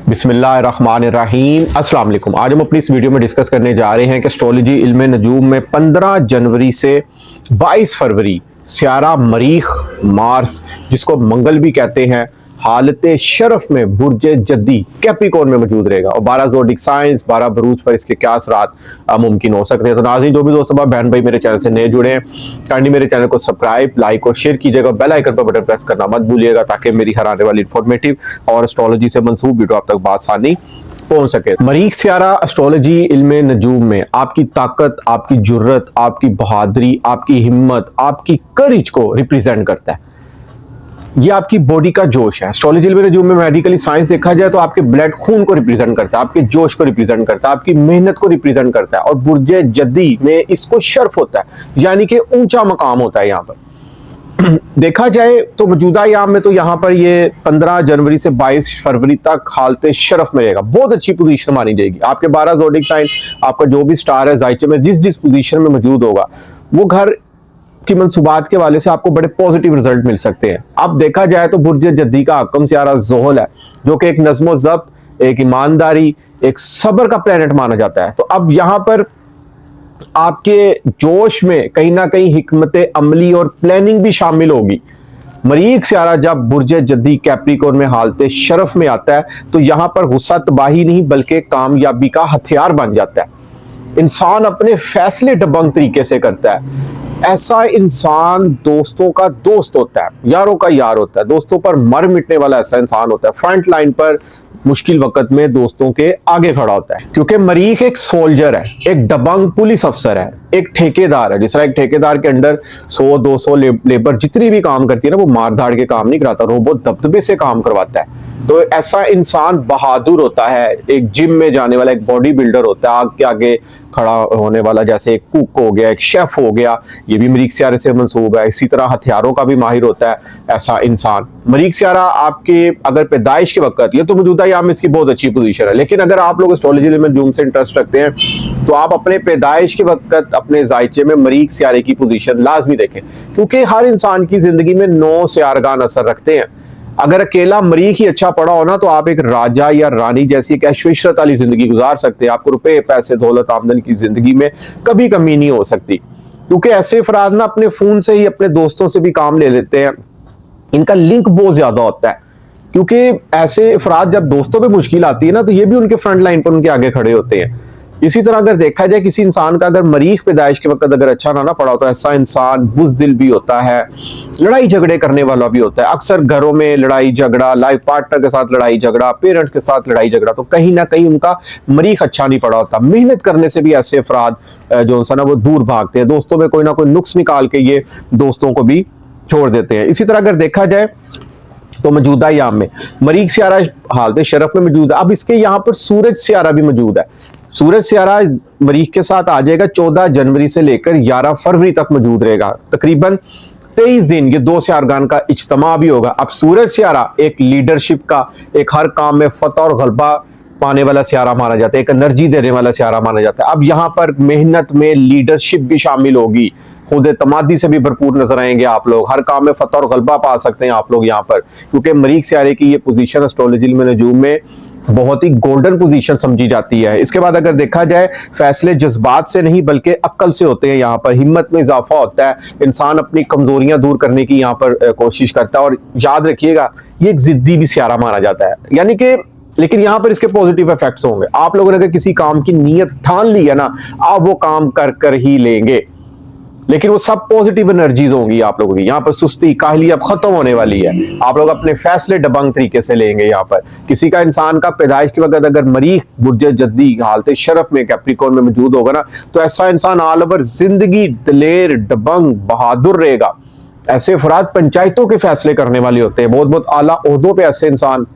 बिस्मिल्लाहिर्रहमानिर्रहीम। अस्सलाम वालेकुम। आज हम अपनी इस वीडियो में डिस्कस करने जा रहे हैं कि एस्ट्रोलॉजी इल्म नजूम में 15 जनवरी से 22 फरवरी सियारा मरीख मार्स, जिसको मंगल भी कहते हैं, हालत शरफ में बुर्ज जद्दी कैप्रिकॉर्न में मौजूद रहेगा और 12 ज़ोडिक साइंस 12 बरूज पर इसके क्या असरात मुमकिन हो सकते हैं। तो नाज़रीन, जो भी दोस्त बहन भाई मेरे चैनल से नए जुड़े हैं, काइंडली मेरे चैनल को सब्सक्राइब, लाइक और शेयर कीजिएगा। बेल आइकन पर बटन प्रेस करना मत भूलिएगा ताकि मेरी हर आने वाली इंफॉर्मेटिव और एस्ट्रोलॉजी से मंसूब वीडियो आप तक बासानी पहुंच सके। मरीख सियारा एस्ट्रोलॉजी इल्म नजूम में आपकी ताकत, आपकी जुर्रत, आपकी बहादुरी, आपकी हिम्मत, आपकी करेज को रिप्रेजेंट करता है। ये आपकी बॉडी का जोश है। एस्ट्रोलॉजी में जो मेडिकली साइंस देखा जाए तो आपके ब्लड खून को रिप्रेजेंट करता है, आपके जोश को रिप्रेजेंट करता है, आपकी मेहनत को रिप्रेजेंट करता है। और बुर्ज जद्दी में इसको शर्फ होता है, यानी कि ऊंचा मकाम होता है। यहाँ पर देखा जाए तो मौजूदा याम में तो यहाँ पर ये 15 जनवरी से 22 फरवरी तक हालत शरफ में रहेगा। बहुत अच्छी पोजीशन मानी जाएगी। आपके 12 ज़ोडिक साइन, आपका जो भी स्टार है जायचे में जिस पोजीशन में मौजूद होगा, वो घर की मंसूबात के वाले से आपको बड़े पॉजिटिव रिजल्ट मिल सकते हैं। अब देखा जाए तो बुर्ज जद्दी का हकम सियारा ज़ोहल है, जो कि एक नज़्म ज़ब्त, एक ईमानदारी, एक सब्र का प्लेनेट माना जाता है। तो अब यहाँ पर आपके जोश में कहीं ना कहीं हिकमत अमली और प्लानिंग भी शामिल होगी। मरीख सियारा जब बुर्ज जद्दी कैप्रिकॉर्न में हालत शरफ में आता है तो यहाँ पर गुस्सा तबाही नहीं बल्कि कामयाबी का हथियार बन जाता है। इंसान अपने फैसले दबंग तरीके से करता है। ऐसा इंसान दोस्तों का दोस्त होता है, यारों का यार होता है, दोस्तों पर मर मिटने वाला ऐसा इंसान होता है। फ्रंट लाइन पर मुश्किल वक्त में दोस्तों के आगे खड़ा होता है, क्योंकि मरीख एक सोल्जर है, एक दबंग पुलिस अफसर है, एक ठेकेदार है। जिस तरह एक ठेकेदार के अंडर 100-200 लेबर जितनी भी काम करती है ना, वो मार धाड़ के काम नहीं कराता, रोबोट दबदबे से काम करवाता है। तो ऐसा इंसान बहादुर होता है, एक जिम में जाने वाला, एक बॉडी बिल्डर होता है, आग के आगे खड़ा होने वाला, जैसे एक कुक हो गया, एक शेफ हो गया, ये भी मरीख सियारे से मंसूब है। इसी तरह हथियारों का भी माहिर होता है ऐसा इंसान। मरीख सियारा आपके अगर पैदाइश के वक्त, ये तो मौजूदा याम में इसकी बहुत अच्छी पोजीशन है, लेकिन अगर आप लोग एस्ट्रोलॉजी में जूम से इंटरेस्ट रखते हैं तो आप अपने पैदाइश के वक्त अपने जायचे में मरीख सियारे की पोजीशन लाजमी देखें, क्योंकि हर इंसान की जिंदगी में 9 सियारगान असर रखते हैं। अगर अकेला मरीख ही अच्छा पड़ा हो ना, तो आप एक राजा या रानी जैसी एक ऐशो-इशरत वाली जिंदगी गुजार सकते हैं। आपको रुपए, पैसे, दौलत, आमदनी की जिंदगी में कभी कमी नहीं हो सकती, क्योंकि ऐसे अफराद ना अपने फोन से ही अपने दोस्तों से भी काम ले लेते हैं। इनका लिंक बहुत ज्यादा होता है, क्योंकि ऐसे अफराद जब दोस्तों पे मुश्किल आती है ना, तो ये भी उनके फ्रंट लाइन पर उनके आगे खड़े होते हैं। इसी तरह अगर देखा जाए किसी इंसान का अगर मरीख पैदाइश के वक्त अगर अच्छा ना पड़ा हो, तो ऐसा इंसान बुज़दिल भी होता है, लड़ाई झगड़े करने वाला भी होता है। अक्सर घरों में लड़ाई झगड़ा, लाइफ पार्टनर के साथ लड़ाई झगड़ा, पेरेंट्स के साथ लड़ाई झगड़ा, तो कहीं ना कहीं उनका मरीख अच्छा नहीं पड़ा होता। मेहनत करने से भी ऐसे अफराद जो इंसान है वो दूर भागते हैं, दोस्तों में कोई ना कोई नुक्स निकाल के ये दोस्तों को भी छोड़ देते हैं। इसी तरह अगर देखा जाए तो मौजूदा याम में मरीख सियारा हालत शरफ में मौजूद है। अब इसके यहाँ पर सूरज सियारा भी मौजूद है। सूरज सियारा मरीख के साथ आ जाएगा 14 जनवरी से लेकर 11 फरवरी तक मौजूद रहेगा। तकरीबन 23 दिन ये 2 सियारगान का इज्तिमा भी होगा। अब सूरज सियारा एक लीडरशिप का, एक हर काम में फतह और गलबा पाने वाला सियारा माना जाता है, एक एनर्जी देने वाला सियारा माना जाता है। अब यहाँ पर मेहनत में लीडरशिप भी शामिल होगी, खुद एतमादी से भी भरपूर नजर आएंगे आप लोग, हर काम में फतह और गलबा पा सकते हैं आप लोग यहाँ पर, क्योंकि मरीख सियारे की ये पोजीशन एस्ट्रोलॉजी में नजूम में बहुत ही गोल्डन पोजीशन समझी जाती है। इसके बाद अगर देखा जाए, फैसले जज्बात से नहीं बल्कि अक्ल से होते हैं। यहाँ पर हिम्मत में इजाफा होता है, इंसान अपनी कमजोरियां दूर करने की यहाँ पर कोशिश करता है। और याद रखिएगा, ये एक जिद्दी भी सियारा माना जाता है, यानी कि, लेकिन यहाँ पर इसके पॉजिटिव इफेक्ट्स होंगे। आप लोगों ने अगर किसी काम की नीयत ठान ली है ना, आप वो काम कर ही लेंगे, लेकिन वो सब पॉजिटिव एनर्जीज होंगी आप लोगों की। यहाँ पर सुस्ती, काहली अब खत्म होने वाली है। आप लोग अपने फैसले दबंग तरीके से लेंगे। यहाँ पर किसी का इंसान का पैदाइश के वक्त अगर मरीख बुर्ज जद्दी हालत शरफ में कैप्रिकॉर्न में मौजूद होगा ना, तो ऐसा इंसान ऑल ओवर जिंदगी दलेर, दबंग, बहादुर रहेगा। ऐसे अफराद पंचायतों के फैसले करने वाले होते हैं, बहुत बहुत आला ओहदों पे ऐसे इंसान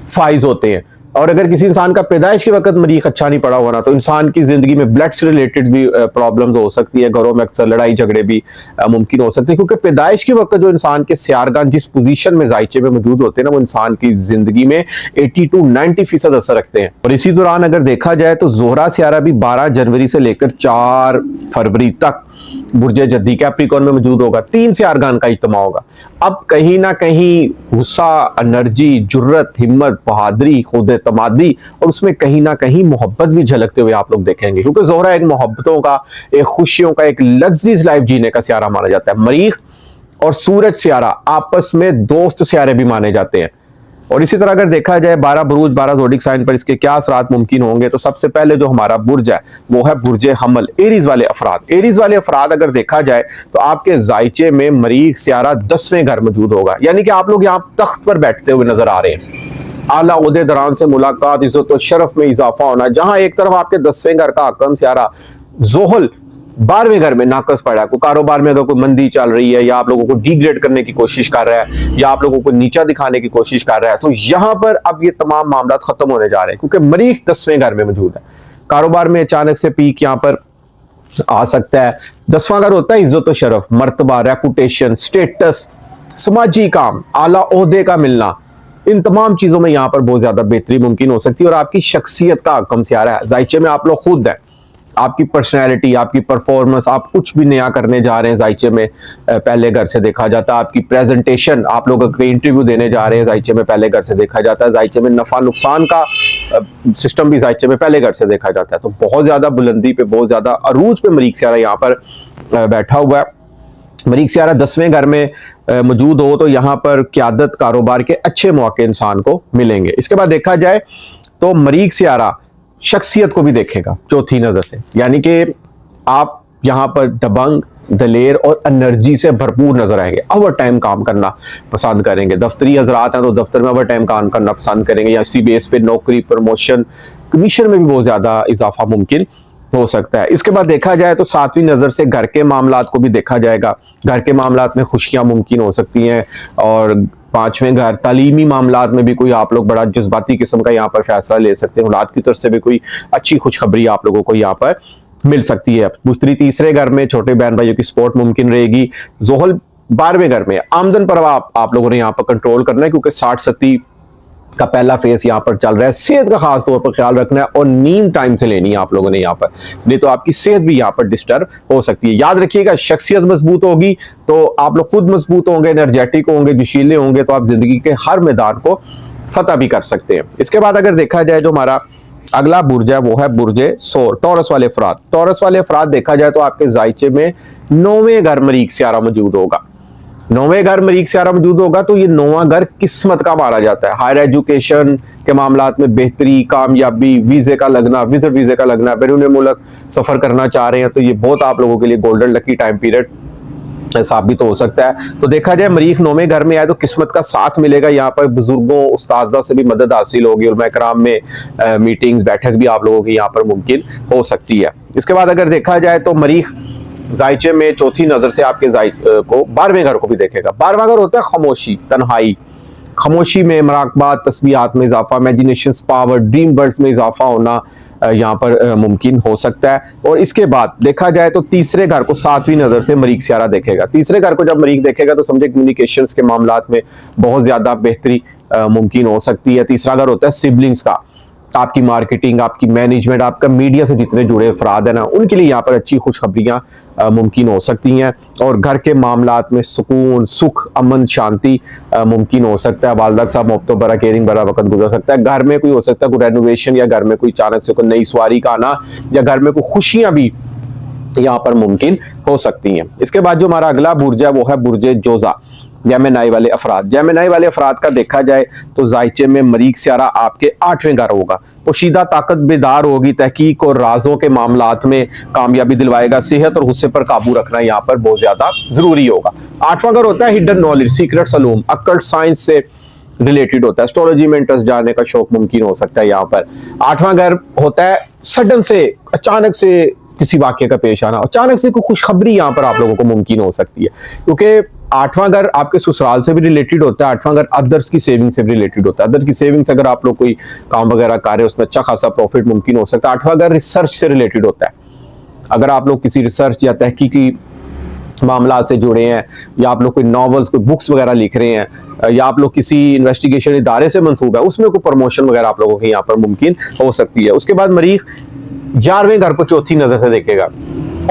फाइज होते हैं। और अगर किसी इंसान का पैदाइश के वक्त मरीख अच्छा नहीं पड़ा हुआ ना, तो इंसान की जिंदगी में ब्लड से रिलेटेड भी प्रॉब्लम्स हो सकती है। घरों में अक्सर लड़ाई झगड़े भी मुमकिन हो सकते हैं, क्योंकि पैदाइश के वक्त जो इंसान के सियारगान जिस पोजीशन में जायचे में मौजूद होते हैं ना, वो इंसान की जिंदगी में 80-90% असर रखते हैं। और इसी दौरान अगर देखा जाए तो जोहरा सियारा भी 12 जनवरी से लेकर 4 फरवरी तक बुर्ज जद्दी कैप्रिकॉर्न में मौजूद होगा, 3 से अरगान का इज्तिमा होगा। अब कहीं ना कहीं गुस्सा, एनर्जी, जुर्रत, हिम्मत, बहादुरी, खुद एतमादी और उसमें कहीं ना कहीं मोहब्बत भी झलकते हुए आप लोग देखेंगे, क्योंकि ज़ोहरा एक मोहब्बतों का, एक खुशियों का, एक लग्जरीज लाइफ जीने का सियारा माना जाता है। मरीख और सूरज सियारा आपस में दोस्त सियारे भी माने जाते हैं। और इसी तरह अगर देखा जाए 12 बुरूज 12 ज़ोडिक साइन पर इसके क्या असरात मुमकिन होंगे, तो सबसे पहले जो हमारा बुर्ज है वो है बुर्ज हमल, एरीज वाले अफराद। एरीज वाले अफराद अगर देखा जाए तो आपके जायचे में मरीख सियारा 10वें घर मौजूद होगा, यानी कि आप लोग यहाँ तख्त पर बैठते हुए नजर आ रहे हैं। आला ओहदे दरान से मुलाकात, इज्जत और शरफ में इजाफा होना। जहां एक तरफ आपके 10वें घर का हकम सियारा जोहल 12वें घर में नाकस पड़ा है, कोई कारोबार में अगर कोई मंदी चल रही है या आप लोगों को डिग्रेड करने की कोशिश कर रहा है या आप लोगों को नीचा दिखाने की कोशिश कर रहा है, तो यहां पर अब ये तमाम मामला खत्म होने जा रहे हैं, क्योंकि मरीख 10वें घर में मौजूद है। कारोबार में अचानक से पीक यहां पर आ सकता है। 10वां घर होता है इज्जत और शरफ, मर्तबा, रेपुटेशन, स्टेटस, समाजी काम, आला ओहदे का मिलना। इन तमाम चीजों में यहां पर बहुत ज्यादा बेहतरी मुमकिन हो सकती है। और आपकी शख्सियत का हकम सियारा है, जायचे में आप लोग खुद हैं, आपकी पर्सनैलिटी, आपकी परफॉर्मेंस, आप कुछ भी नया करने जा रहे हैं जायचे में पहले घर से देखा जाता है। आपकी प्रेजेंटेशन, आप लोग अगर इंटरव्यू देने जा रहे हैं जायचे में पहले घर से देखा जाता है। जायचे में नफा नुकसान का सिस्टम भी जायचे में पहले घर से देखा जाता है। तो बहुत ज्यादा बुलंदी पे, बहुत ज्यादा अरूज पे मरीख सियारा यहाँ पर बैठा हुआ है। मरीख सियारा 10वें घर में मौजूद हो तो यहाँ पर क़यादत, कारोबार के अच्छे मौके इंसान को मिलेंगे। इसके बाद देखा जाए तो मरीख सियारा शख्सियत को भी देखेगा चौथी नजर से, यानी कि आप यहाँ पर दबंग, दलेर और एनर्जी से भरपूर नजर आएंगे। ओवर टाइम काम करना पसंद करेंगे। दफ्तरी हजरात हैं तो दफ्तर में ओवर टाइम काम करना पसंद करेंगे, या इसी बेस पे नौकरी, प्रमोशन, कमीशन में भी बहुत ज्यादा इजाफा मुमकिन हो सकता है। इसके बाद देखा जाए तो 7वीं नजर से घर के मामलात को भी देखा जाएगा। घर के मामलात में खुशियां मुमकिन हो सकती हैं। और 5वें घर तालीमी मामलात में भी कोई आप लोग बड़ा जज्बाती किस्म का यहाँ पर फैसला ले सकते हैं। औलाद की तरफ से भी कोई अच्छी खुशखबरी आप लोगों को यहाँ पर मिल सकती है। पुत्री 3रे घर में छोटे बहन भाइयों की सपोर्ट मुमकिन रहेगी। जोहल 12वें घर में आमदन पर आप लोगों ने यहाँ पर कंट्रोल करना है, क्योंकि 60-70 का पहला फेस यहाँ पर चल रहा है। सेहत का खास तौर पर ख्याल रखना है और नींद टाइम से लेनी है आप लोगों ने यहाँ पर, नहीं तो आपकी सेहत भी यहाँ पर डिस्टर्ब हो सकती है। याद रखिएगा, शख्सियत मजबूत होगी तो आप लोग खुद मजबूत होंगे, एनर्जेटिक होंगे, जोशीले होंगे, तो आप जिंदगी के हर मैदान को फतह भी कर सकते हैं। इसके बाद अगर देखा जाए जो हमारा अगला बुर्ज है वो है बुर्ज सोर, टॉरस वाले अफराद। टॉरस वाले अफराद देखा जाए तो आपके जायचे में 9वें घर मरीख सियारा मौजूद होगा। 9वें घर मरीख सियारा मौजूद होगा तो ये 9वां घर किस्मत का माना जाता है। हायर एजुकेशन के मामलात में बेहतरी, कामयाबी, वीजे का लगना, विजिट वीजे का लगना, बैरून मुल्क सफर करना चाह रहे हैं तो ये बहुत आप लोगों के लिए गोल्डन लकी टाइम पीरियड साबित हो सकता है। तो देखा जाए मरीख 9वें घर में आए तो किस्मत का साथ मिलेगा। यहाँ पर बुजुर्गों, उस्तादा से भी मदद हासिल होगी। उलमा कराम में मीटिंग्स, बैठक भी आप लोगों की यहाँ पर मुमकिन हो सकती है। इसके बाद अगर देखा जाए तो मरीख जायचे में चौथी नजर से आपके को 12वें घर को भी देखेगा। 12वां घर होता है खामोशी, तन्हाई। खामोशी में मराकबात, तस्बीहात में इजाफा, इमेजिनेशन पावर, ड्रीम वर्ड्स में इजाफा होना यहाँ पर मुमकिन हो सकता है। और इसके बाद देखा जाए तो 3रे घर को 7वीं नजर से मरीख सियारा देखेगा। 3रे घर को जब मरीख देखेगा तो समझे कम्युनिकेशंस के मामलात में बहुत ज्यादा बेहतरी मुमकिन हो सकती है। 3रा घर होता है सिबलिंग्स का, आपकी मार्केटिंग, आपकी मैनेजमेंट, आपका मीडिया से जितने जुड़े अफराद हैं ना, उनके लिए यहाँ पर अच्छी खुशखबरियाँ मुमकिन हो सकती हैं। और घर के मामलात में सुकून, सुख, अमन, शांति मुमकिन हो सकता है। वालदा के साथ मोहब्बत भरा, केयरिंग भरा वक्त गुजर सकता है। घर में कोई हो सकता है कोई रेनोवेशन, या घर में कोई अचानक से कोई नई सवारी का आना, या घर में कोई खुशियां भी यहाँ पर मुमकिन हो सकती हैं। इसके बाद जो हमारा अगला बुर्ज है वो है बुर्ज जोजा, जेमिनाई वाले अफराद। जेमिनाई वाले अफराद का देखा जाए तो जायचे में मरीख सियारा आपके 8वें घर होगा। पोशीदा ताकत बेदार होगी, तहकीक और राजों के मामलात में कामयाबी दिलवाएगा। सेहत और गुस्से पर काबू रखना यहाँ पर बहुत ज्यादा जरूरी होगा। 8वां घर होता है हिडन नॉलेज, सीक्रेट सलूम, अक्कड़, साइंस से रिलेटेड होता है। एस्ट्रोलॉजी में इंटरेस्ट जानने का शौक मुमकिन हो सकता है यहाँ पर। 8वां घर होता है सडन से, अचानक से किसी वाक्य का पेश आना, अचानक से कोई खुशखबरी यहाँ पर आप लोगों को मुमकिन हो सकती है, क्योंकि 8वां घर आपके ससुराल से भी रिलेटेड होता है। 8वां घर अदर्स की सेविंग से भी रिलेटेड होता है। अदर की सेविंग्स अगर आप लोग कोई काम वगैरह कर रहे हैं उसमें अच्छा खासा प्रॉफिट मुमकिन हो सकता है। 8वां घर रिसर्च से रिलेटेड होता है। अगर आप लोग किसी रिसर्च या तहकीकी मामला से जुड़े हैं, या आप लोग कोई नॉवेल्स, कोई बुक्स वगैरह लिख रहे हैं, या आप लोग किसी इन्वेस्टिगेशन इदारे से मंसूब है, उसमें कोई प्रमोशन वगैरह आप लोगों के यहाँ पर मुमकिन हो सकती है। उसके बाद मरीख 11वें घर को चौथी नजर से देखेगा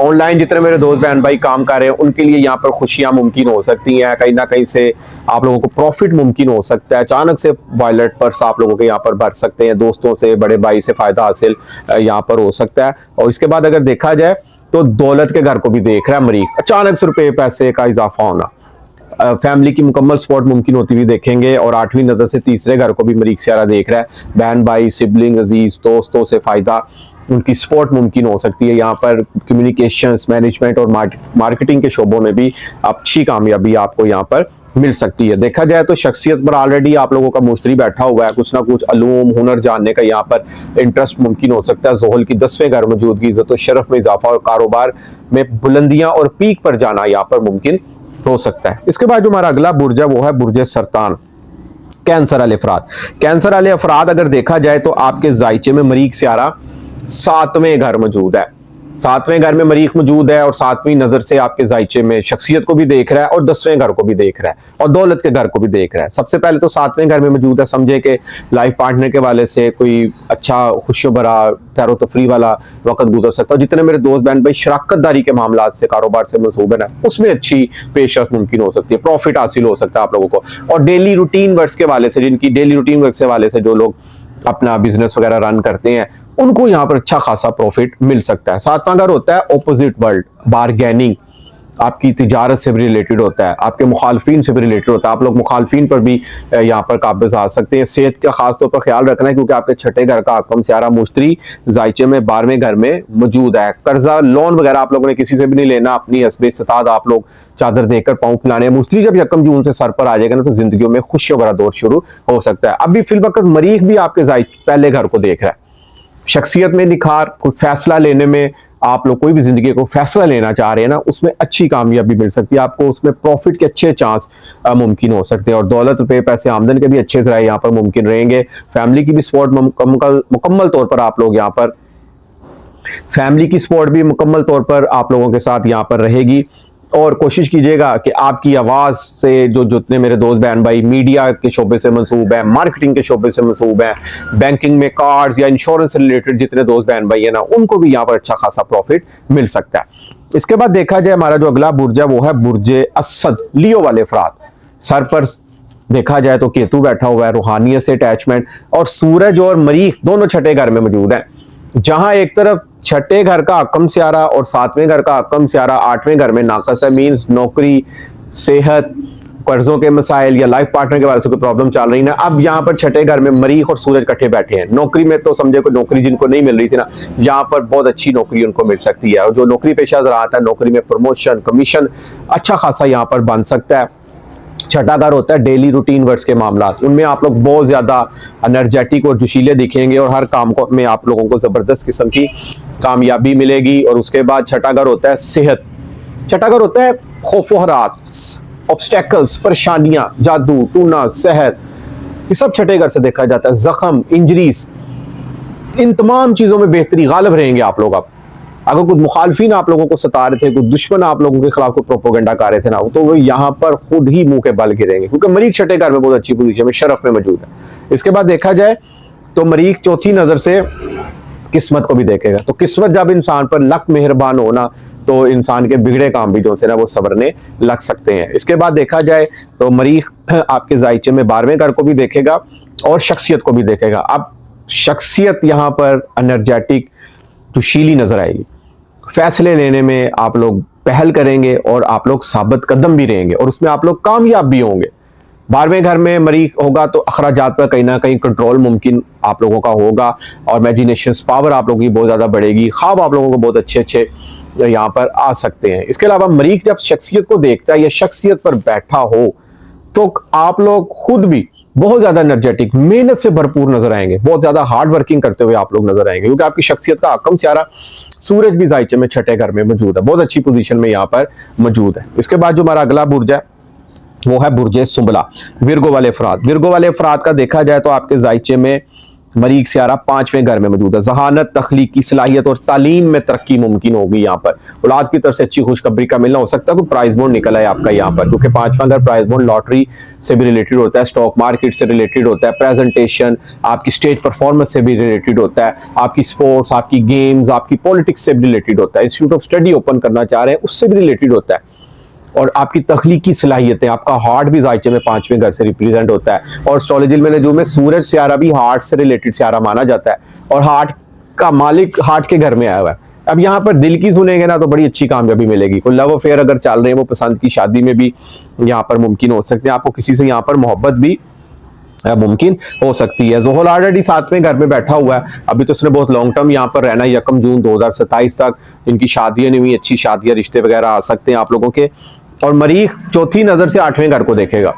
ऑनलाइन जितने मेरे दोस्त बहन भाई काम कर रहे हैं उनके लिए यहाँ पर खुशियां मुमकिन हो सकती हैं, कहीं ना कहीं से आप लोगों को प्रॉफिट मुमकिन हो सकता है, अचानक से वॉलेट पर्स आप लोगों के यहाँ पर भर सकते हैं, दोस्तों से बड़े भाई से फायदा हासिल यहाँ पर हो सकता है। और इसके बाद अगर देखा जाए तो दौलत के घर को भी देख रहा है मरीख, अचानक से रुपये पैसे का इजाफा होना, फैमिली की मुकम्मल सपोर्ट मुमकिन होती हुई देखेंगे। और 8वीं नजर से तीसरे घर को भी मरीख सियारा देख रहा है, बहन भाई सिबलिंग अजीज दोस्तों से फायदा, उनकी सपोर्ट मुमकिन हो सकती है। यहाँ पर कम्युनिकेशंस मैनेजमेंट और मार्केटिंग के शोबों में भी अच्छी कामयाबी आपको यहाँ पर मिल सकती है। देखा जाए तो शख्सियत पर ऑलरेडी आप लोगों का मुश्तरी बैठा हुआ है, कुछ ना कुछ अलूम हुनर जानने का यहाँ पर इंटरेस्ट मुमकिन हो सकता है। ज़ोहल की 10वें घर मौजूदगी इज्जत और शरफ में इजाफा और कारोबार में बुलंदियां और पीक पर जाना यहाँ पर मुमकिन हो सकता है। इसके बाद जो हमारा अगला बुर्ज है वो है बुर्ज सरतान, कैंसर वाले अफराद। कैंसर वाले अफराद अगर देखा जाए तो आपके जायचे में मरीख सियारा 7वें घर मौजूद है, 7वें घर में मरीख मौजूद है और 7वीं नजर से आपके जायचे में शख्सियत को भी देख रहा है और 10वें घर को भी देख रहा है और दौलत के घर को भी देख रहा है। सबसे पहले तो 7वें घर में मौजूद है, समझे कि लाइफ पार्टनर के वाले से कोई अच्छा खुशो भरा तैरो तफरी वाला वक्त गुजर सकता है। जितने मेरे दोस्त बहन भाई शराकतदारी के मामला से कारोबार से मंसूब है ना, उसमें अच्छी पेशरफ मुमकिन हो सकती है, प्रॉफिट हासिल हो सकता है आप लोगों को। और डेली रूटीन वर्क्स के वाले से, जिनकी डेली रूटीन वर्क के वाले से जो लोग अपना बिजनेस वगैरह रन करते हैं उनको यहाँ पर अच्छा खासा प्रॉफिट मिल सकता है। 7वां घर होता है ऑपोजिट वर्ल्ड, बारगेनिंग, आपकी तिजारत से भी रिलेटेड होता है, आपके मुखालफिन से भी रिलेटेड होता है, आप लोग मुखालफिन पर भी यहाँ पर काबिज आ सकते हैं। सेहत का खास तौर पर ख्याल रखना है क्योंकि आपके छठे घर का आकम सियारा मुश्तरी जायचे में 12वें घर में मौजूद है। कर्जा लोन वगैरह आप लोगों ने किसी से भी नहीं लेना, अपनी हस्बे इस्तात आप लोग चादर देकर पाँव फैलाने। मुश्तरी जब 1 जून से सर पर आ जाएगा ना तो जिंदगी में खुशियों भरा दौर शुरू हो सकता है। अभी फिलवक्त मरीख भी आपके पहले घर को देख रहा है, शख्सियत में निखार, कोई फैसला लेने में आप लोग कोई भी जिंदगी को फैसला लेना चाह रहे हैं ना उसमें अच्छी कामयाबी मिल सकती है आपको, उसमें प्रॉफिट के अच्छे चांस मुमकिन हो सकते हैं और दौलत रुपए पैसे आमदन के भी अच्छे जराए यहाँ पर मुमकिन रहेंगे। फैमिली की भी सपोर्ट मुकम्मल तौर पर आप लोग यहाँ पर, फैमिली की सपोर्ट भी मुकम्मल तौर पर आप लोगों के साथ यहाँ पर रहेगी। और कोशिश कीजिएगा कि आपकी आवाज़ से जो जितने मेरे दोस्त बहन भाई मीडिया के शोबे से मंसूब है, मार्केटिंग के शोबे से मंसूब है, बैंकिंग में कार्ड्स या इंश्योरेंस से रिलेटेड जितने दोस्त बहन भाई है ना उनको भी यहाँ पर अच्छा खासा प्रॉफिट मिल सकता है। इसके बाद देखा जाए हमारा जो अगला बुर्ज है वो है बुर्ज असद, लियो वाले अफराद। सर पर देखा जाए तो केतु बैठा हुआ है, रूहानियत से अटैचमेंट, और सूरज और मरीख दोनों छठे घर में मौजूद है। जहां एक तरफ छठे घर का अकम सियारा और 7वें घर का अकम सियारा 8वें घर में नाकस है, मीन्स नौकरी, सेहत, कर्जों के मसाइल या लाइफ पार्टनर के बारे से कोई प्रॉब्लम चल रही ना, अब यहाँ पर छठे घर में मरीख और सूरज इकट्ठे बैठे हैं। नौकरी में तो समझे कोई नौकरी जिनको नहीं मिल रही थी ना, यहाँ पर बहुत अच्छी नौकरी उनको मिल सकती है और जो नौकरी पेशा ज़राअत है नौकरी में प्रमोशन कमीशन अच्छा खासा यहाँ पर बन सकता है। छठा घर होता है डेली रूटीन वर्क्स के मामला, उनमें आप लोग बहुत ज्यादा एनर्जेटिक और जोशीले दिखेंगे और हर काम को में आप लोगों को जबरदस्त किस्म की कामयाबी मिलेगी। और उसके बाद छठा घर होता है सेहत, छठा घर होता है खौफोहरात, ऑब्स्टेकल्स, परेशानियां, जादू टूना, सेहत, ये सब छठे घर से देखा जाता है। जख्म, इंजरीज, इन तमाम चीजों में बेहतरी गालिब रहेंगे आप लोग। अब अगर कुछ मुखालफिन आप लोगों को सता रहे थे, कुछ दुश्मन आप लोगों के खिलाफ कुछ प्रोपोगंडा कर रहे थे ना, तो वो यहाँ पर खुद ही मुंह के बल गिरेंगे क्योंकि मरीख छठे घर में बहुत अच्छी पोजीशन में शरफ में मौजूद है। इसके बाद देखा जाए तो मरीख चौथी नजर से किस्मत को भी देखेगा, तो किस्मत जब इंसान पर लक मेहरबान होना तो इंसान के बिगड़े काम भी जो है ना वो सवरने लग सकते हैं। इसके बाद देखा जाए तो मरीख आपके जायचे में 12वें घर को भी देखेगा और शख्सियत को भी देखेगा। अब शख्सियत यहाँ पर एनर्जेटिक जोशीली नजर आएगी, फैसले लेने में आप लोग पहल करेंगे और आप लोग साबित कदम भी रहेंगे और उसमें आप लोग कामयाब भी होंगे। 12वें घर में मरीख होगा तो अखराजात पर कहीं ना कहीं कंट्रोल मुमकिन आप लोगों का होगा और इमेजिनेशन पावर आप लोगों की बहुत ज़्यादा बढ़ेगी, ख्वाब आप लोगों को बहुत अच्छे अच्छे यहाँ पर आ सकते हैं। इसके अलावा मरीख जब शख्सियत को देखता है या शख्सियत पर बैठा हो तो आप लोग खुद भी बहुत ज्यादा एनर्जेटिक, मेहनत से भरपूर नजर आएंगे, बहुत ज्यादा हार्ड वर्किंग करते हुए आप लोग नजर आएंगे क्योंकि आपकी शख्सियत का आकम सियारा सूरज भी जायचे में छठे घर में मौजूद है, बहुत अच्छी पोजीशन में यहाँ पर मौजूद है। इसके बाद जो हमारा अगला बुर्ज है वो है बुर्ज सुंबला, विर्गो वाले अफराद। विर्गो वाले अफराद का देखा जाए तो आपके जायचे में मरीख सियारा 5वें घर में मौजूद है। जहानत, तख्लीकी सलाहियत और तालीम में तरक्की मुमकिन होगी। यहाँ पर औलाद की तरफ से अच्छी खुशखबरी का मिलना हो सकता है। कोई प्राइज बोर्ड निकला है आपका यहाँ पर, क्योंकि 5वां घर प्राइज बोर्ड लॉटरी से भी रिलेटेड होता है, स्टॉक मार्केट से रिलेटेड होता है, प्रेजेंटेशन, आपकी स्टेज परफॉर्मेंस से भी रिलेटेड होता है, आपकी स्पोर्ट्स, आपकी गेम्स, आपकी पॉलिटिक्स से भी रिलेटेड होता है, इंस्टीट्यूट ऑफ स्टडी ओपन करना चाह रहे हैं उससे भी रिलेटेड होता है। और आपकी तख्लीकी सलाहियतें, आपका हार्ट भी जायचे में 5वें घर से रिप्रेजेंट होता है। और एस्ट्रोलॉजी में नजूम में सूरज सियारा भी हार्ट से रिलेटेड सियारा माना जाता है, और हार्ट का मालिक हार्ट के घर में आया हुआ है। अब यहाँ पर दिल की सुनेंगे ना तो बड़ी अच्छी कामयाबी मिलेगी। कोई लव अफेयर अगर चल रहे हैं, वो पसंद की शादी में भी यहाँ पर मुमकिन हो सकते हैं। आपको किसी से यहाँ पर मोहब्बत भी मुमकिन हो सकती है। जोहल ऑलरेडी 7वें घर में बैठा हुआ है, अभी तो उसने बहुत लॉन्ग टर्म यहाँ पर रहना है। 1 जून 2027 तक इनकी शादियां नहीं हुई, अच्छी शादियां, रिश्ते वगैरह आ सकते हैं आप लोगों के। और मरीख चौथी नजर से 8वें घर को देखेगा,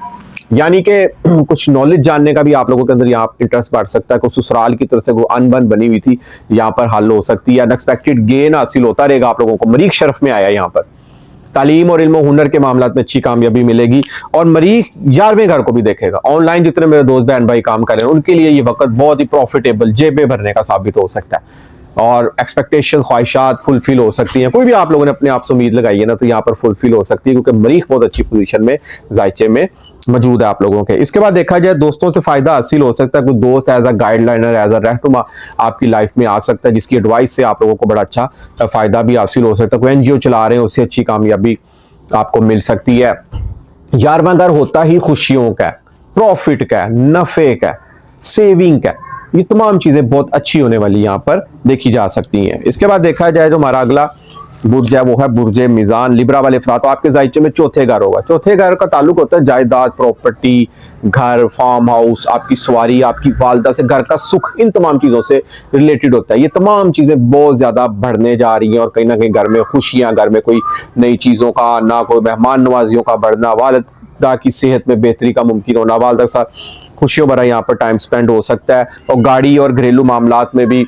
यानी कि कुछ नॉलेज जानने का भी आप लोगों के अंदर यहाँ इंटरेस्ट बढ़ सकता है। कुछ ससुराल की तरफ से वो अनबन बनी हुई थी, यहाँ पर हल हो सकती है। अनएक्सपेक्टेड गेन हासिल होता रहेगा आप लोगों को। मरीख शरफ में आया यहाँ पर, तालीम और इल्म हुनर के मामला में अच्छी कामयाबी मिलेगी। और मरीख 11वें घर को भी देखेगा। ऑनलाइन जितने मेरे दोस्त बहन भाई काम कर रहे हैं उनके लिए ये वक्त बहुत ही प्रॉफिटेबल, जेबें भरने का साबित हो सकता है, और एक्सपेक्टेशन, ख्वाहिशात फुलफिल हो सकती हैं। कोई भी आप लोगों ने अपने आप से उम्मीद लगाई है ना, तो यहाँ पर फुलफिल हो सकती है, क्योंकि मरीख बहुत अच्छी पोजीशन में जायचे में मौजूद है आप लोगों के। इसके बाद देखा जाए दोस्तों से फायदा हासिल हो सकता है। कोई दोस्त एज अ गाइडलाइनर, एज अ रहनुमा आपकी लाइफ में आ सकता है, जिसकी एडवाइस से आप लोगों को बड़ा अच्छा फायदा भी हासिल हो सकता है। कोई एनजीओ चला रहे हैं, उससे अच्छी कामयाबी आपको मिल सकती है। 11वां घर होता ही खुशियों का, प्रॉफिट का, नफे का, सेविंग का, ये तमाम चीजें बहुत अच्छी होने वाली यहाँ पर देखी जा सकती हैं। इसके बाद देखा जाए जो हमारा अगला बुर्ज है वो है बुर्ज मिजान। लिब्रा वाले अफराद, तो आपके जायचे में चौथे घर होगा। चौथे घर का ताल्लुक होता है जायदाद, प्रॉपर्टी, घर, फार्म हाउस, आपकी सवारी, आपकी वालदा से, घर का सुख, इन तमाम चीजों से रिलेटेड होता है। ये तमाम चीजें बहुत ज्यादा बढ़ने जा रही हैं, और कहीं ना कहीं घर में खुशियां, घर में कोई नई चीजों का आना, कोई मेहमान नवाजियों का बढ़ना, वालिदा की सेहत में बेहतरी का मुमकिन होना, वालिदा के साथ खुशियों भरा यहाँ पर टाइम स्पेंड हो सकता है। और गाड़ी और घरेलू मामलात में भी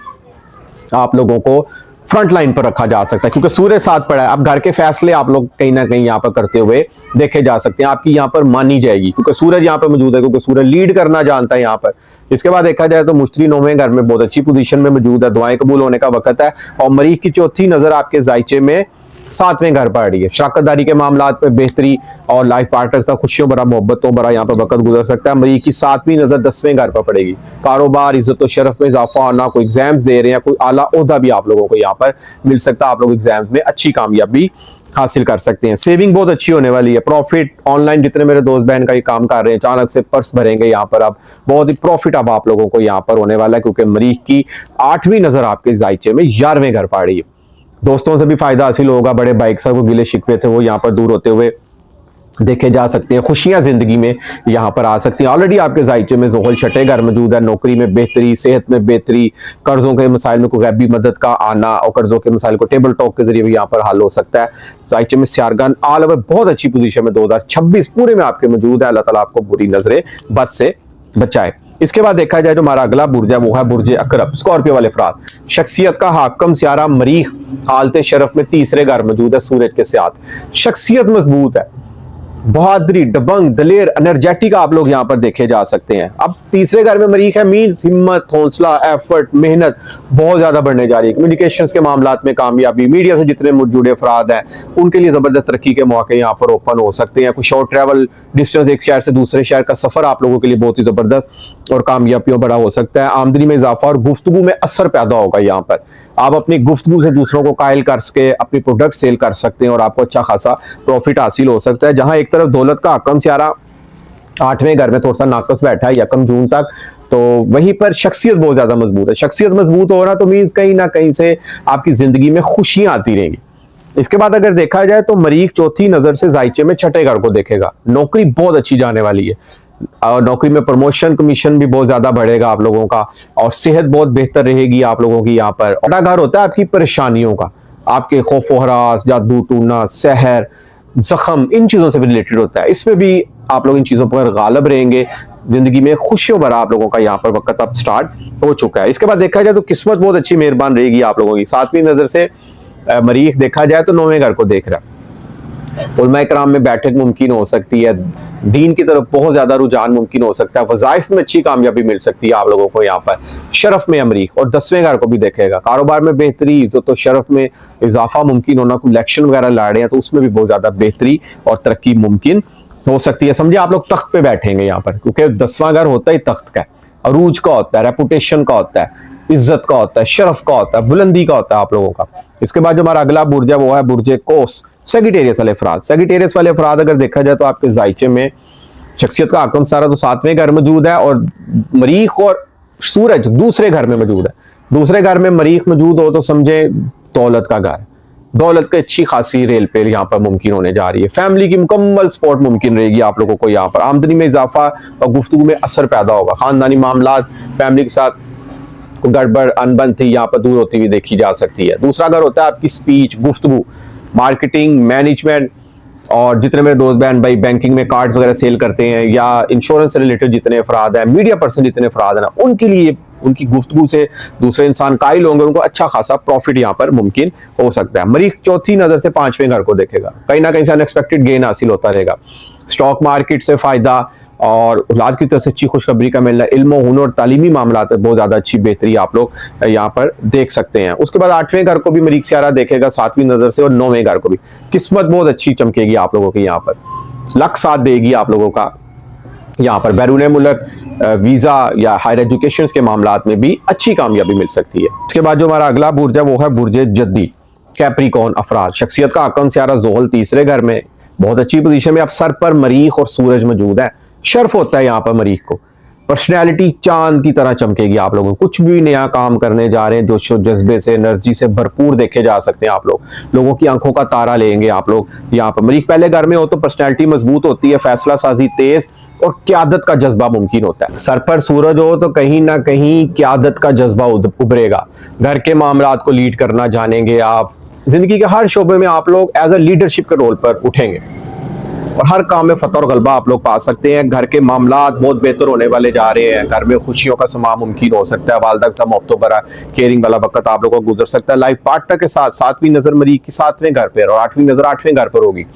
आप लोगों को फ्रंट लाइन पर रखा जा सकता है, क्योंकि सूर्य साथ पड़ा है। अब घर के फैसले आप लोग कहीं ना कहीं यहाँ पर करते हुए देखे जा सकते हैं, आपकी यहाँ पर मानी जाएगी, क्योंकि सूरज यहाँ पर मौजूद है, क्योंकि सूरज लीड करना जानता है यहाँ पर। इसके बाद देखा जाए तो मुश्तरी 9वें घर में बहुत अच्छी पोजीशन में मौजूद है, दुआएं कबूल होने का वक्त है। और मरीख की चौथी नजर आपके जायचे में 7वें घर पर रही है। शराकतदारी के मामलात में बेहतरी, और लाइफ पार्टनर का खुशियों भरा, मोहब्बतों भरा यहाँ पर वक्त गुजर सकता है। मरीख की 7वीं नजर 10वें घर पर पड़ेगी। कारोबार, इज्जत और शरफ में इजाफा आना, कोई एग्जाम्स दे रहे हैं, कोई आला ओहदा भी आप लोगों को यहाँ पर मिल सकता है। आप लोग एग्जाम्स में अच्छी कामयाबी हासिल कर सकते हैं। सेविंग बहुत अच्छी होने वाली है। प्रॉफिट, ऑनलाइन जितने मेरे दोस्त बहन का ये काम कर रहे हैं, अचानक से पर्स भरेंगे यहाँ पर। अब बहुत ही प्रॉफिट अब आप लोगों को यहाँ पर होने वाला है, क्योंकि मरीख की 8वीं नजर आपके जायचे में 11वें घर पड़ रही है। दोस्तों से भी फायदा हासिल होगा। बड़े बाइक से गिले शिकवे थे वो यहाँ पर दूर होते हुए देखे जा सकते हैं। खुशियां जिंदगी में यहाँ पर आ सकती हैं। ऑलरेडी आपके जायचे में ज़ोहल 6ठे घर मौजूद है। नौकरी में बेहतरी, सेहत में बेहतरी, कर्जों के मसाइल में कोई गैबी मदद का आना, और कर्जों के मसाइल को टेबल टॉक के जरिए भी यहाँ पर हल हो सकता है। जायचे में सियारगन ऑल ओवर बहुत अच्छी पोजीशन में 2026 पूरे में आपके मौजूद है। अल्लाह ताला आपको बुरी नजरें बद से बचाए। इसके बाद देखा जाए जो हमारा अगला बुर्ज है वो है बुर्ज अकरब। स्कॉर्पियो वाले अफराद, शख्सियत का हाकम सियारा मरीख हालत शरफ में 3रे घर मौजूद है सूरज के साथ। शख्सियत मजबूत है, बहादुरी, दबंग, दलेर, एनर्जेटिक आप लोग यहाँ पर देखे जा सकते हैं। अब 3रे घर में मरीख है, मीन्स हिम्मत, हौसला, एफर्ट, मेहनत बहुत ज्यादा बढ़ने जा रही है। कम्युनिकेशंस के मामलात में कामयाबी, मीडिया से जितने जुड़े अफराद हैं उनके लिए जबरदस्त तरक्की के मौके यहाँ पर ओपन हो सकते हैं। कुछ शॉर्ट ट्रैवल डिस्टेंस, एक शहर से दूसरे शहर का सफर आप लोगों के लिए बहुत ही जबरदस्त और कामयाबियों बड़ा हो सकता है। आमदनी में इजाफा और गुफ्तगू में असर पैदा होगा। यहाँ पर आप अपनी गुफ्तगू से दूसरों को कायल कर सके, अपनी प्रोडक्ट सेल कर सकते हैं, और आपको अच्छा खासा प्रॉफिट हासिल हो सकता है। जहां एक तरफ दौलत का हकम सियारा 8वें घर में थोड़ा सा नाकस बैठा है 1 जून तक, तो वहीं पर शख्सियत बहुत ज्यादा मजबूत है। शख्सियत मजबूत हो रहा तो मीन्स कहीं ना कहीं से आपकी जिंदगी में खुशियां आती रहेंगी। इसके बाद अगर देखा जाए तो मरीख चौथी नजर से जायचे में 6ठे घर को देखेगा। नौकरी बहुत अच्छी जाने वाली है, और नौकरी में प्रमोशन, कमीशन भी बहुत ज्यादा बढ़ेगा आप लोगों का, और सेहत बहुत बेहतर रहेगी आप लोगों की। यहाँ पर बड़ा घर होता है आपकी परेशानियों का, आपके खौफ व हरास, जादू टूना, सहर, जख्म, इन चीजों से भी रिलेटेड होता है। इसमें भी आप लोग इन चीजों पर गालिब रहेंगे। जिंदगी में खुशियों भरा आप लोगों का यहाँ पर वक्त अब स्टार्ट हो चुका है। इसके बाद देखा जाए तो किस्मत बहुत अच्छी मेहरबान रहेगी आप लोगों की। 7वीं नजर से मरीख देखा जाए तो 9वें घर को देख रहा है। उलमा कराम में बैठक मुमकिन हो सकती है, दीन की तरफ बहुत ज्यादा रुझान मुमकिन हो सकता है, वज़ाइफ में अच्छी कामयाबी मिल सकती है आप लोगों को यहाँ पर। शरफ में अमरीक और 10वें घर को भी देखेगा, कारोबार में बेहतरी, इज्जत और शरफ में इजाफा मुमकिन होना, कोई इलेक्शन वगैरह लड़ रहे हैं तो उसमें भी बहुत ज्यादा बेहतरी और तरक्की मुमकिन हो सकती है। समझिए आप लोग तख्त पे बैठेंगे यहाँ पर, क्योंकि 10वां घर होता है तख्त का, अरूज का होता है, रेपुटेशन का होता है, इज्जत का होता है, शरफ का होता है, बुलंदी का होता है आप लोगों का। इसके बाद जो हमारा अगला बुर्ज है वो है बुर्ज कोस, सेगिटेरियस वाले अफराद। सेगिटेरियस वाले अफराद अगर देखा जाए तो आपके जायचे में शख्सियत का आकम सारा तो 7वें घर मौजूद है, और मरीख और सूरज दूसरे घर में मौजूद है। दूसरे घर में मरीख मौजूद हो तो समझे दौलत का घर, दौलत की अच्छी खासी रेल पे यहाँ पर मुमकिन होने जा रही है। फैमिली की मुकम्मल सपोर्ट मुमकिन रहेगी आप लोगों को यहाँ पर। आमदनी में इजाफा और गुफ्तगू में असर पैदा होगा। खानदानी मामला फैमिली के साथ गड़बड़ अनबन थी यहाँ पर दूर होती हुई देखी जा सकती है। दूसरा घर होता है आपकी स्पीच, गुफ्तगू, मार्केटिंग, मैनेजमेंट, और जितने मेरे दोस्त बहन भाई बैंकिंग में कार्ड्स वगैरह सेल करते हैं या इंश्योरेंस से रिलेटेड जितने अफराद हैं, मीडिया पर्सन जितने अफराद हैं ना, उनके लिए उनकी गुफ्तगू से दूसरे इंसान कायल होंगे, उनको अच्छा खासा प्रॉफिट यहाँ पर मुमकिन हो सकता है। मरीख चौथी नजर से 5वें घर को देखेगा, कहीं ना कहीं से अनएक्सपेक्टेड गेन हासिल होता रहेगा। स्टॉक मार्केट से फायदा और औलाद की तरफ से अच्छी खुशखबरी का मिलना, इल्म हुनर और तालीमी मामला में बहुत ज्यादा अच्छी बेहतरी आप लोग यहाँ पर देख सकते हैं। उसके बाद 8वें घर को भी मरीख सियारा देखेगा 7वीं नजर से, और 9वें घर को भी। किस्मत बहुत अच्छी चमकेगी आप लोगों की यहाँ पर, लक साथ देगी आप लोगों का यहाँ पर। बैरून मुल्क वीजा या हायर एजुकेशन के मामला में भी अच्छी कामयाबी मिल सकती है। इसके बाद जो हमारा अगला बुर्ज है वो है बुर्ज जद्दी, कैप्रिकॉर्न अफराद। शख्सियत का आकम सियारा ज़ोहल तीसरे घर में, बहुत अच्छी पोजीशन में। अब सर पर मरीख और सूरज मौजूद है, शर्फ होता है यहाँ पर मरीख को। पर्सनैलिटी चांद की तरह चमकेगी आप लोगों को। कुछ भी नया काम करने जा रहे हैं जोश और जज्बे से, एनर्जी से भरपूर देखे जा सकते हैं आप लोग। लोगों की आंखों का तारा लेंगे आप लोग यहाँ पर। मरीख पहले घर में हो तो पर्सनैलिटी मजबूत होती है, फैसला साजी तेज और क्यादत का जज्बा मुमकिन होता है। सर पर सूरज हो तो कहीं ना कहीं क्यादत का जज्बा उभरेगा। घर के मामलात को लीड करना जानेंगे आप। जिंदगी के हर शोबे में आप लोग एज अ लीडरशिप के रोल पर उठेंगे और हर काम में फतह और गलबा आप लोग पा सकते हैं। घर के मामलात बहुत बेहतर होने वाले जा रहे हैं। घर में खुशियों का समा मुमकिन हो सकता है। वालदा के साथ मोहब्बत भरा केयरिंग वाला वक्त आप लोगों को गुजर सकता है। लाइफ पार्टनर के साथ 7वीं नजर मरीख की 7वें घर पर और 8वीं नजर 8वें घर पर होगी।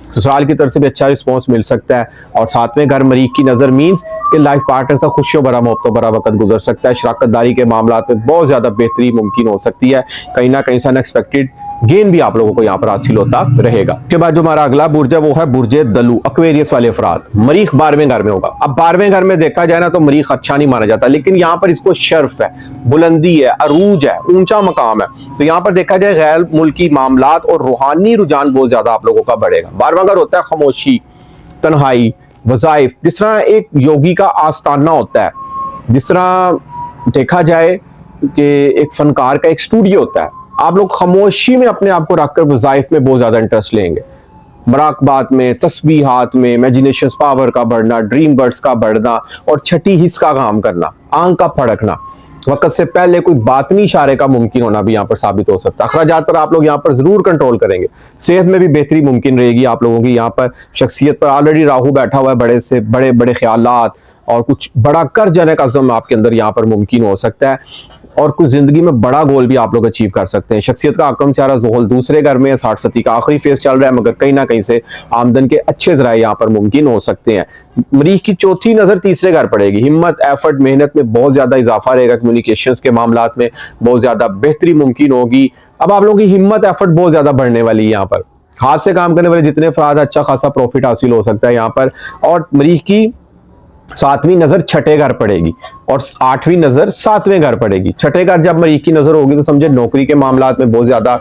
ससुराल की तरफ से भी अच्छा रिस्पॉन्स मिल सकता है। और 7वें घर मरीख की नजर मीन्स कि लाइफ पार्टनर से खुशियों भरा मोहब्बत भरा वक्त गुजर सकता है। शराकतदारी के मामला में बहुत ज्यादा बेहतरी मुमकिन हो सकती है। कहीं ना कहीं से अनएक्सपेक्टेड गेन भी आप लोगों को यहाँ पर हासिल होता रहेगा। उसके बाद जो हमारा अगला बुर्ज है वो है बुर्ज दलू, एक्वेरियस वाले अफराद। मरीख 12वें घर में होगा। अब 12वें घर में देखा जाए ना तो मरीख अच्छा नहीं माना जाता, लेकिन यहाँ पर इसको शर्फ है, बुलंदी है, अरूज है, ऊंचा मकाम है। तो यहाँ पर देखा जाए गैर मुल्की मामलात और रूहानी रुझान बहुत ज्यादा आप लोगों का बढ़ेगा। 12वां घर होता है खामोशी, तन्हाई, वज़ाइफ। जिस तरह एक योगी का आस्ताना होता है, जिस तरह देखा जाए कि एक फनकार का एक स्टूडियो होता है, आप लोग खामोशी में अपने आप को रखकर वज़ाइफ में बहुत ज्यादा इंटरेस्ट लेंगे। मराकबात में, तस्बीहात में, इमेजिनेशन पावर का बढ़ना, ड्रीम वर्ड्स का बढ़ना और छठी हिस्स का काम करना, आंख का फड़कना, वक्त से पहले कोई बातनी इशारे का मुमकिन होना भी यहाँ पर साबित हो सकता है। अखराजात पर आप लोग यहाँ पर जरूर कंट्रोल करेंगे। सेहत में भी बेहतरी मुमकिन रहेगी आप लोगों की। यहाँ पर शख्सियत पर ऑलरेडी राहु बैठा हुआ है, बड़े से बड़े बड़े ख्यालात और कुछ बड़ा कर जाने का अज़्म आपके अंदर यहाँ पर मुमकिन हो सकता है। और कुछ जिंदगी में बड़ा गोल भी आप लोग अचीव कर सकते हैं। शख्सियत का आकम सियारा ज़ोहल दूसरे घर में 60 सती का आखिरी फेज चल रहा है, मगर कहीं ना कहीं से आमदन के अच्छे ज़राए यहाँ पर मुमकिन हो सकते हैं। मरीख की चौथी नज़र तीसरे घर पड़ेगी। हिम्मत, एफर्ट, मेहनत में बहुत ज़्यादा इजाफा रहेगा। कम्युनिकेशंस के मामलात में बहुत ज़्यादा बेहतरी मुमकिन होगी। अब आप लोगों की हिम्मत, एफर्ट बहुत ज़्यादा बढ़ने वाली है। यहाँ पर हाथ से काम करने वाले जितने अफराद, अच्छा खासा प्रॉफिट हासिल हो सकता है यहाँ पर। और मरीख की 7वीं नजर छठे घर पड़ेगी और 8वीं नजर 7वें घर पड़ेगी। छठे घर जब मरीख की नजर होगी तो समझे नौकरी के मामलात में बहुत ज्यादा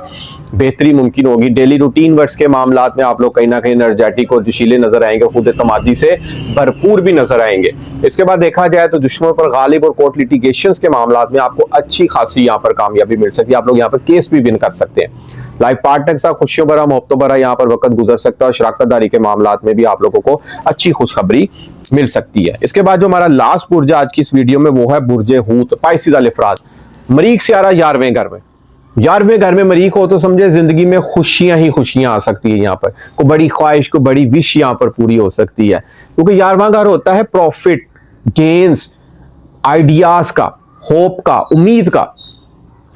बेहतरी मुमकिन होगी। डेली रूटीन वर्क्स के मामलात में आप लोग कहीं ना कहीं एनर्जेटिक और जोशीले नजर आएंगे, खुद एतमादी से भरपूर भी नजर आएंगे। इसके बाद देखा जाए तो दुश्मनों पर गालिब और कोर्ट लिटिगेशंस के मामलात में आपको अच्छी खासी यहाँ पर कामयाबी मिल सकती है। आप लोग यहाँ पर केस भी विन कर सकते हैं। लाइफ पार्टनर के साथ खुशियों भरा मोहब्बत भरा यहाँ पर वक्त गुजर सकता है। और शराकतदारी के मामलात में भी आप लोगों को अच्छी खुशखबरी मिल सकती है। इसके बाद जो हमारा लास्ट बुर्ज आज की इस वीडियो में वो है बुर्ज हूत, पाइसिस वाले अफराद। मरीख सियारा 11वें घर में। 11वें घर में मरीख हो तो समझे जिंदगी में खुशियां ही खुशियां आ सकती है। यहाँ पर कोई बड़ी ख्वाहिश, कोई बड़ी विश यहाँ पर पूरी हो सकती है, क्योंकि 11वां घर होता है प्रॉफिट, गेन्स, आइडियाज का, होप का, उम्मीद का।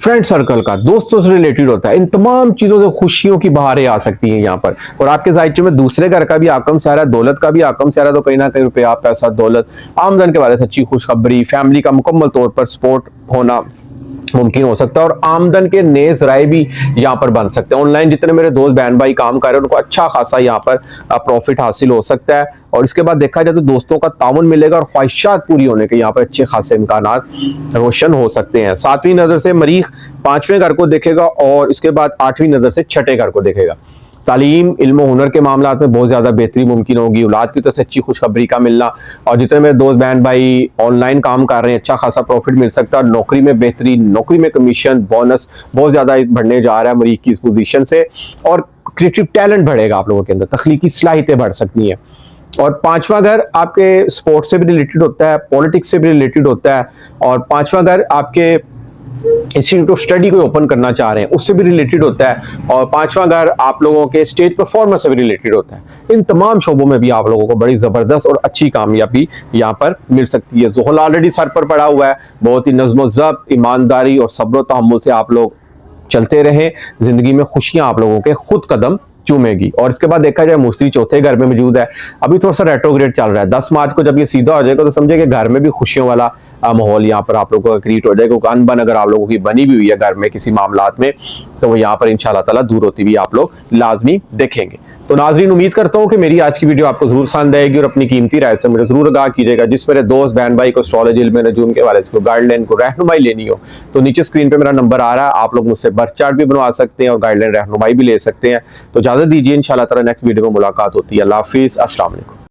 फ्रेंड सर्कल का, दोस्तों से रिलेटेड होता है। इन तमाम चीजों से खुशियों की बहारें आ सकती हैं यहाँ पर। और आपके जायचे में दूसरे घर का भी आकम सारा, दौलत का भी आकम सारा, तो कहीं ना कहीं रुपया, पैसा, दौलत, आमदन के बारे में अच्छी खुशखबरी, फैमिली का मुकम्मल तौर पर सपोर्ट होना मुमकिन हो सकता है। और आमदन के नए जराए भी यहाँ पर बन सकते हैं। ऑनलाइन जितने मेरे दोस्त बहन भाई काम कर रहे हैं उनको अच्छा खासा यहाँ पर प्रॉफिट हासिल हो सकता है। और इसके बाद देखा जाए तो दोस्तों का ताउन मिलेगा और ख्वाहिशात पूरी होने के यहाँ पर अच्छे खासे इम्कानात रोशन हो सकते हैं। 7वीं नजर से मरीख 5वें घर को देखेगा और इसके बाद 8वीं नजर से 6ठे घर को देखेगा। तालीम, इल्म हुनर के मामला में बहुत ज़्यादा बेहतरी मुमकिन होगी। औलाद की तरफ से अच्छी खुशखबरी का मिलना, और जितने मेरे दोस्त बहन भाई ऑनलाइन काम कर रहे हैं अच्छा खासा प्रॉफिट मिल सकता है। और नौकरी में बेहतरी, नौकरी में कमीशन, बोनस बहुत ज़्यादा बढ़ने जा रहा है मरीख की इस पोजीशन से। और क्रिएटिव टैलेंट बढ़ेगा आप लोगों के अंदर, तख्लीकी सलाहियतें बढ़ सकती हैं। और 5वां घर आपके स्पोर्ट्स से भी रिलेटेड होता है, पॉलिटिक्स से भी रिलेटेड होता है। और 5वां घर आपके इंस्टीट्यूट ऑफ स्टडी को ओपन करना चाह रहे हैं उससे भी रिलेटेड होता है। और 5वां घर आप लोगों के स्टेज परफॉर्मेंस से भी रिलेटेड होता है। इन तमाम शोबों में भी आप लोगों को बड़ी जबरदस्त और अच्छी कामयाबी यहाँ पर मिल सकती है। ज़ुहल ऑलरेडी सर पर पड़ा हुआ है, बहुत ही नज़्म ज़ब्त, ईमानदारी और सब्र तहम्मुल से आप लोग चलते रहें, जिंदगी में खुशियां आप लोगों के खुद कदम चूमेगी। और इसके बाद देखा जाए मुश्तरी 4थे घर में मौजूद है, अभी थोड़ा सा रेट्रोग्रेड चल रहा है। 10 मार्च को जब ये सीधा हो जाएगा तो समझे कि घर में भी खुशियों वाला माहौल यहाँ पर आप लोगों का क्रिएट हो जाएगा। क्योंकि अनबन अगर आप लोगों की बनी भी हुई है घर में किसी मामलात में, तो वो यहाँ पर इंशाल्लाह ताला दूर होती हुई आप लोग लाजमी देखेंगे। तो नाजरीन, उम्मीद करता हूँ कि मेरी आज की वीडियो आपको जरूर पसंद आएगी और अपनी कीमती राय से मुझे जरूर आगाह कीजिएगा। जिस मेरे दोस्त बहन भाई को एस्ट्रोलॉजी, इल्म नजूम के हवाले से गाइडलाइन को रहनुमाई लेनी हो तो नीचे स्क्रीन पे मेरा नंबर आ रहा है, आप लोग मुझसे बर्थ चार्ट भी बनवा सकते हैं और गाइडलाइन रहनुमाई भी ले सकते हैं। तो इजाजत दीजिए, इंशाल्लाह ताला नेक्स्ट वीडियो में मुलाकात होती है। अल्लाह हाफिज़, अस्सलाम वालेकुम।